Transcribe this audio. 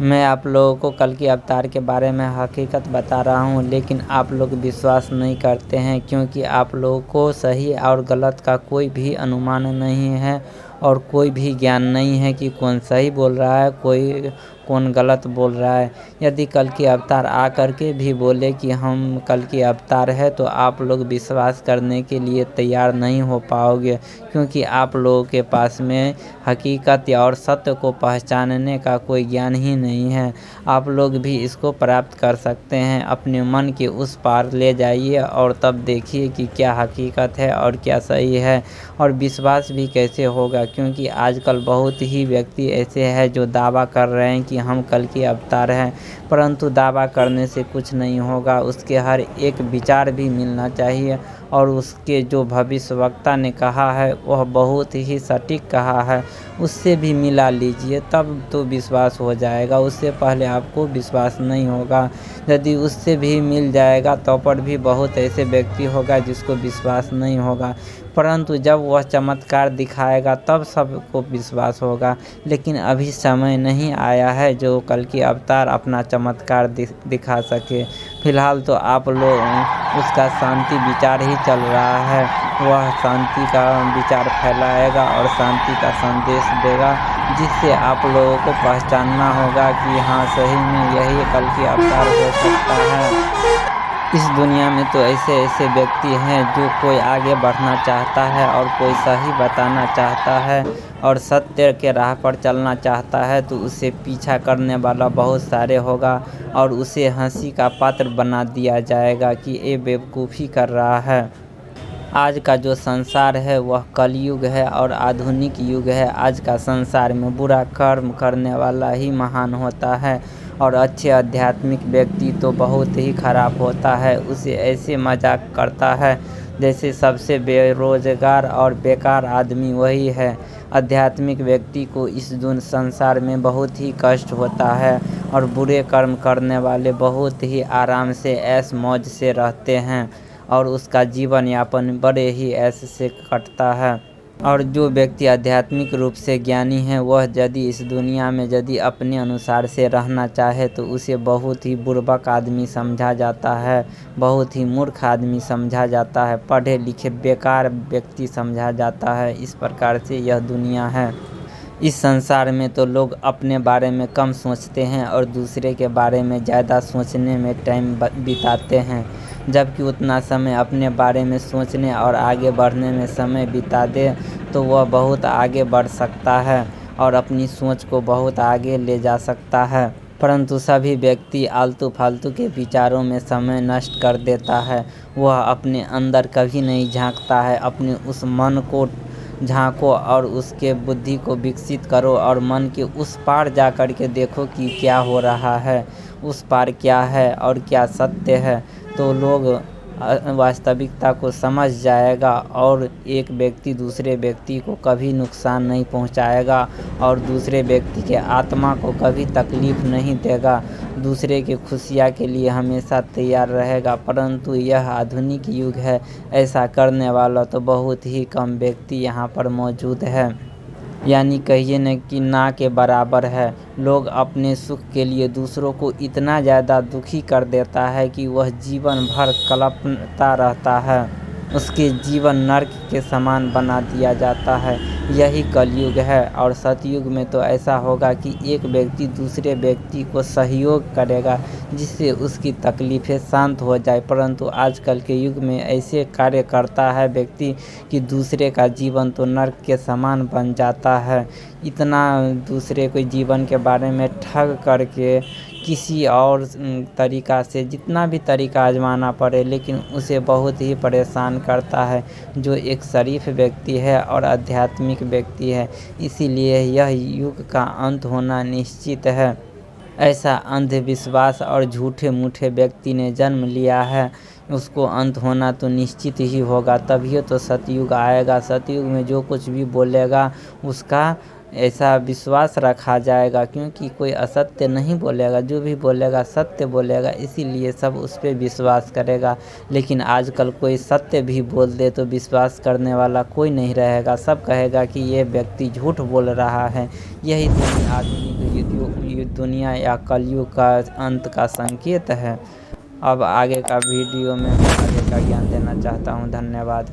मैं आप लोगों को कल की अवतार के बारे में हकीकत बता रहा हूँ, लेकिन आप लोग विश्वास नहीं करते हैं क्योंकि आप लोगों को सही और गलत का कोई भी अनुमान नहीं है और कोई भी ज्ञान नहीं है कि कौन सही बोल रहा है, कौन गलत बोल रहा है। यदि कल की अवतार आ कर के भी बोले कि हम कल की अवतार है तो आप लोग विश्वास करने के लिए तैयार नहीं हो पाओगे, क्योंकि आप लोगों के पास में हकीकत और सत्य को पहचानने का कोई ज्ञान ही नहीं है। आप लोग भी इसको प्राप्त कर सकते हैं। अपने मन के उस पार ले जाइए और तब देखिए कि क्या हकीकत है और क्या सही है। और विश्वास भी कैसे होगा, क्योंकि आजकल बहुत ही व्यक्ति ऐसे हैं जो दावा कर रहे हैं कि हम कल के अवतार हैं, परंतु दावा करने से कुछ नहीं होगा। उसके हर एक विचार भी मिलना चाहिए और उसके जो भविष्यवक्ता ने कहा है वह बहुत ही सटीक कहा है, उससे भी मिला लीजिए, तब तो विश्वास हो जाएगा। उससे पहले आपको विश्वास नहीं होगा। यदि उससे भी मिल जाएगा तो पर भी बहुत ऐसे व्यक्ति होगा जिसको विश्वास नहीं होगा, परंतु जब वह चमत्कार दिखाएगा तब सबको विश्वास होगा। लेकिन अभी समय नहीं आया है जो कल की अवतार अपना चमत्कार दिखा सके। फिलहाल तो आप लोग उसका शांति विचार ही चल रहा है। वह शांति का विचार फैलाएगा और शांति का संदेश देगा, जिससे आप लोगों को पहचानना होगा कि हाँ, सही में यही कल की अवतार हो सकता है। इस दुनिया में तो ऐसे ऐसे व्यक्ति हैं जो कोई आगे बढ़ना चाहता है और कोई सही बताना चाहता है और सत्य के राह पर चलना चाहता है तो उसे पीछा करने वाला बहुत सारे होगा और उसे हंसी का पात्र बना दिया जाएगा कि ये बेवकूफ़ी कर रहा है। आज का जो संसार है वह कलयुग है और आधुनिक युग है। आज का संसार में बुरा कर्म करने वाला ही महान होता है और अच्छे आध्यात्मिक व्यक्ति तो बहुत ही खराब होता है। उसे ऐसे मजाक करता है जैसे सबसे बेरोजगार और बेकार आदमी वही है। आध्यात्मिक व्यक्ति को इस संसार में बहुत ही कष्ट होता है और बुरे कर्म करने वाले बहुत ही आराम से ऐश मौज से रहते हैं और उसका जीवन यापन बड़े ही ऐसे से कटता है। और जो व्यक्ति आध्यात्मिक रूप से ज्ञानी है वह यदि इस दुनिया में यदि अपने अनुसार से रहना चाहे तो उसे बहुत ही बुर्बक आदमी समझा जाता है, बहुत ही मूर्ख आदमी समझा जाता है, पढ़े लिखे बेकार व्यक्ति समझा जाता है। इस प्रकार से यह दुनिया है। इस संसार में तो लोग अपने बारे में कम सोचते हैं और दूसरे के बारे में ज़्यादा सोचने में टाइम बिताते हैं, जबकि उतना समय अपने बारे में सोचने और आगे बढ़ने में समय बिता दे तो वह बहुत आगे बढ़ सकता है और अपनी सोच को बहुत आगे ले जा सकता है। परंतु सभी व्यक्ति आलतू फालतू के विचारों में समय नष्ट कर देता है। वह अपने अंदर कभी नहीं झांकता है। अपने उस मन को झांको और उसके बुद्धि को विकसित करो और मन के उस पार जा कर के देखो कि क्या हो रहा है, उस पार क्या है और क्या सत्य है। तो लोग वास्तविकता को समझ जाएगा और एक व्यक्ति दूसरे व्यक्ति को कभी नुकसान नहीं पहुंचाएगा और दूसरे व्यक्ति के आत्मा को कभी तकलीफ़ नहीं देगा, दूसरे की खुशियाँ के लिए हमेशा तैयार रहेगा। परंतु यह आधुनिक युग है, ऐसा करने वाला तो बहुत ही कम व्यक्ति यहाँ पर मौजूद है, यानी कहिए न कि ना के बराबर है। लोग अपने सुख के लिए दूसरों को इतना ज़्यादा दुखी कर देता है कि वह जीवन भर कल्पता रहता है, उसके जीवन नर्क के समान बना दिया जाता है। यही कलयुग है। और सतयुग में तो ऐसा होगा कि एक व्यक्ति दूसरे व्यक्ति को सहयोग करेगा जिससे उसकी तकलीफ़ें शांत हो जाए, परंतु आजकल के युग में ऐसे कार्य करता है व्यक्ति कि दूसरे का जीवन तो नर्क के समान बन जाता है। इतना दूसरे के जीवन के बारे में ठग करके किसी और तरीक़ा से जितना भी तरीक़ा आजमाना पड़े, लेकिन उसे बहुत ही परेशान करता है जो एक शरीफ व्यक्ति है और आध्यात्मिक व्यक्ति है। इसीलिए यह युग का अंत होना निश्चित है। ऐसा अंधविश्वास और झूठे मूठे व्यक्ति ने जन्म लिया है, उसको अंत होना तो निश्चित ही होगा, तभी तो सतयुग आएगा। सतयुग में जो कुछ भी बोलेगा उसका ऐसा विश्वास रखा जाएगा, क्योंकि कोई असत्य नहीं बोलेगा, जो भी बोलेगा सत्य बोलेगा, इसीलिए सब उस पर विश्वास करेगा। लेकिन आजकल कोई सत्य भी बोल दे तो विश्वास करने वाला कोई नहीं रहेगा, सब कहेगा कि ये व्यक्ति झूठ बोल रहा है। यही आधुनिक दुनिया या कलयुग का अंत का संकेत है। अब आगे का वीडियो में मैं आगे का ज्ञान देना चाहता हूँ। धन्यवाद।